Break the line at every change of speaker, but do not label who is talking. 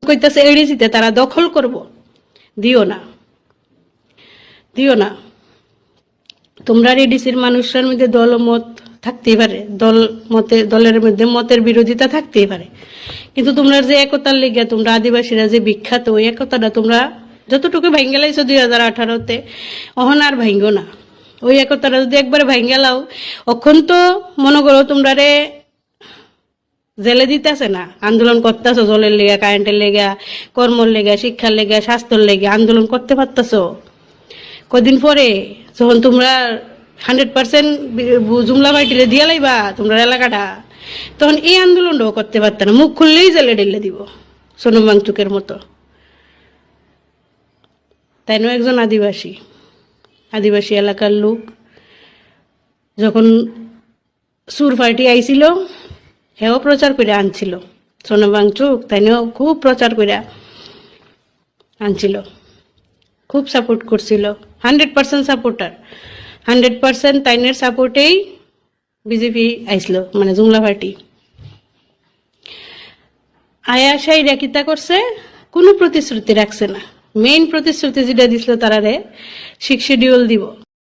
কইতাছে এডিসিতে তারা দখল করব, দিও না, দিও না। তোমরা এডিসির মানুষের মধ্যে দলমত থাকতেই পারে, দলের মধ্যে মতের বিরোধিতা থাকতেই পারে, কিন্তু তোমরা যে একতার লেগে তোমরা আদিবাসীরা যে বিখ্যাত, ওই একতাটা তোমরা যতটুকু ভাঙ্গে লাইছো 2018-তে, অহন আর ভাঙ্গো না। ওই একতাটা যদি একবারে ভাঙ্গে লাও, অখন তো মনে করো তোমরা রে জেলে দিতেছে না, আন্দোলন করতেছো জলের লেগা, কারেন্টের লেগা, কর্মর লেগা, শিক্ষার লেগা, স্বাস্থ্যের লেগে আন্দোলন করতে পারতেছো। কদিন পরে যখন তোমরা 100% জুমলা মাইটিরে দিয়া লাইবা তোমরা এলাকাটা, তখন এই আন্দোলনটাও করতে পারত না, মুখ খুললেই জেলে ঢেলে দিব সোনম ওয়াংচুকের মতো। তাই নয়, একজন আদিবাসী এলাকার লোক যখন সুর পার্টি আইছিল, হেও প্রচার করে আনছিল সোনম ওয়াংচুক, তাই নিয়েও খুব প্রচার করে আনছিল, খুব সাপোর্ট করছিল, 100% সাপোর্টার, 100% তাইনের সাপোর্টেই বিজেপি আইছিল, মানে জুমলা পার্টি। আয়াশাই রেকিতা করছে, কোনো প্রতিশ্রুতি রাখছে না। মেইন প্রতিশ্রুতি যেটা দিছিল তারারে 6 শিডিউল দিব।